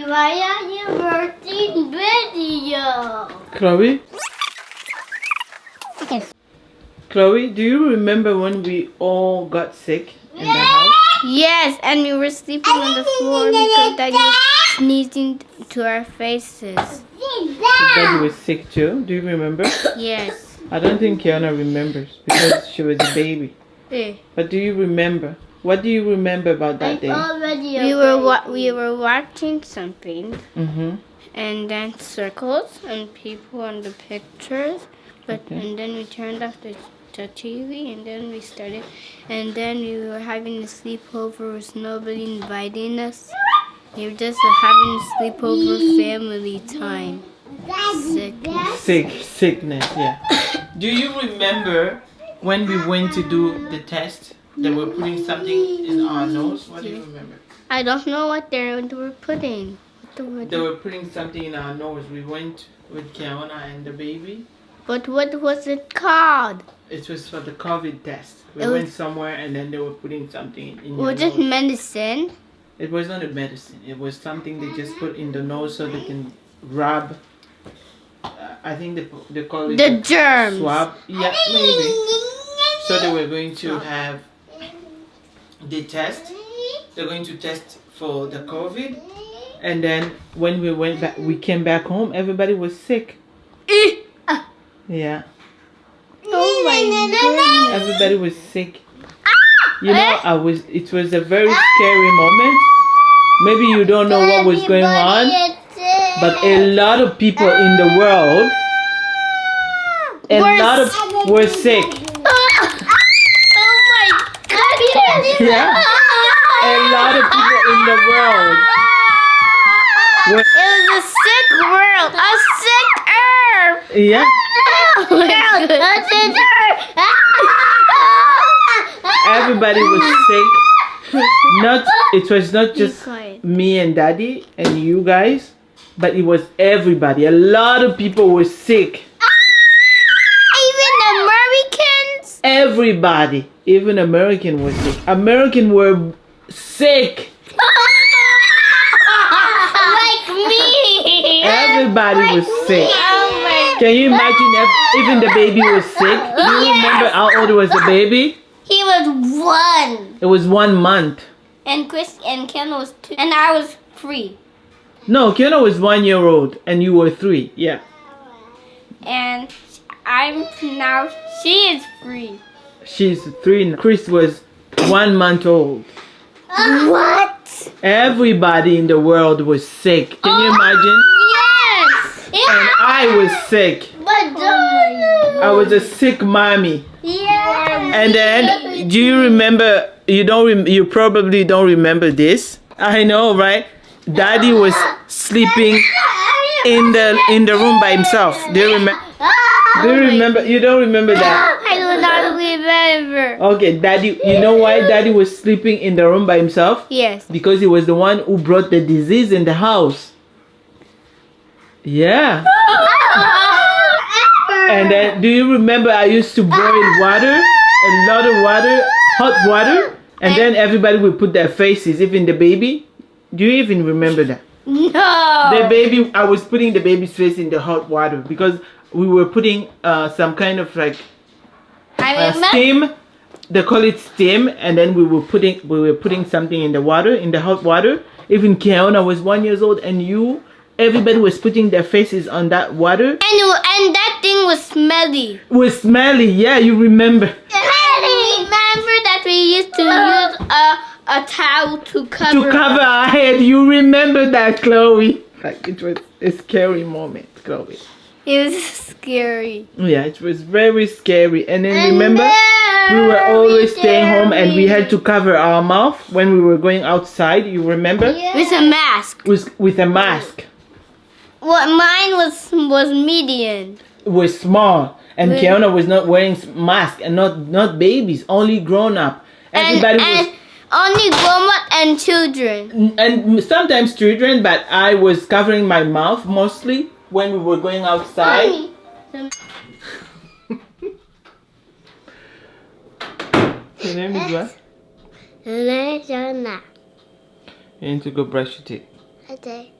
why are you watching video? Chloe? Chloe, do you remember when we all got sick in the house? Yes, and we were sleeping on the floor because Daddy was sneezing to our faces. Daddy was sick too. Do you remember? Yes. I don't think Kiana remembers because she was a baby. Eh. But do you remember? What do you remember about that day? We were watching something, Mm-hmm. and then circles and people on the pictures, and then we turned off the TV, and then we started, and then we were having a sleepover with nobody inviting us. We were just having a sleepover family time. Sickness, yeah. Do you remember when we went to do the test? They were putting something in our nose. What do you remember? I don't know what they were putting. They were putting something in our nose. We went with Kiana and the baby. But what was it called? It was for the COVID test. We went somewhere and then they were putting something in your Was it nose. medicine? It was not a medicine. It was something they just put in the nose so they can rub. I think they call it The germs. swab. Yeah, maybe. So they were going to have the test. They're going to test for the COVID. And then when we went back, we came back home. Everybody was sick. Yeah. Oh my goodness. Everybody was sick. You know, it was a very scary moment. Maybe you don't know what was going on, but a lot of people in the world, were sick. Oh my goodness. Yeah. A lot of people in the world were, It was a sick world. A sick earth. yeah. Everybody was sick. It was not just me and Daddy and you guys, but it was everybody. A lot of people were sick. Even Americans? Everybody, even American was sick. American were sick. Like me. Everybody was sick. Oh my. Can you imagine even the baby was sick? Do you remember how old was the baby? He was 1. It was 1 month. And Chris and Ken was 2. And I was 3. No, Kiana was 1 year old and you were 3. Yeah. And she is 3. She's 3 now. Chris was 1 month old. What? Everybody in the world was sick. Can you imagine? Yes. And I was sick. I was a sick mommy. Yeah. And then, do you remember? You probably don't remember this. I know, right? Daddy was sleeping in the room by himself. Do you remember? Do you remember? You don't remember that? I do not remember. Okay, Daddy. You know why Daddy was sleeping in the room by himself? Yes. Because he was the one who brought the disease in the house. Yeah. And then, do you remember I used to boil water, a lot of water, hot water, and then everybody would put their faces, even the baby. Do you even remember that? No. The baby, I was putting the baby's face in the hot water because we were putting some kind of like steam. They call it steam, and then we were putting something in the water, in the hot water. Even Kiana was 1 year old, and everybody was putting their faces on that water. And that thing was smelly. It was smelly, yeah, you remember. I remember that we used to use a towel to cover. Our head. You remember that, Chloe? Like, it was a scary moment, Chloe. It was scary. Yeah, it was very scary. And then remember, we were always staying home and we had to cover our mouth when we were going outside. You remember? Yeah. With a mask. With a mask. What mine was medium. It was small, and Kiana was not wearing mask, and not babies, only grown up. Everybody was only grown up and children. And sometimes children, but I was covering my mouth mostly when we were going outside. Your name is what? My name is Jonah. You need to go brush your teeth. Okay.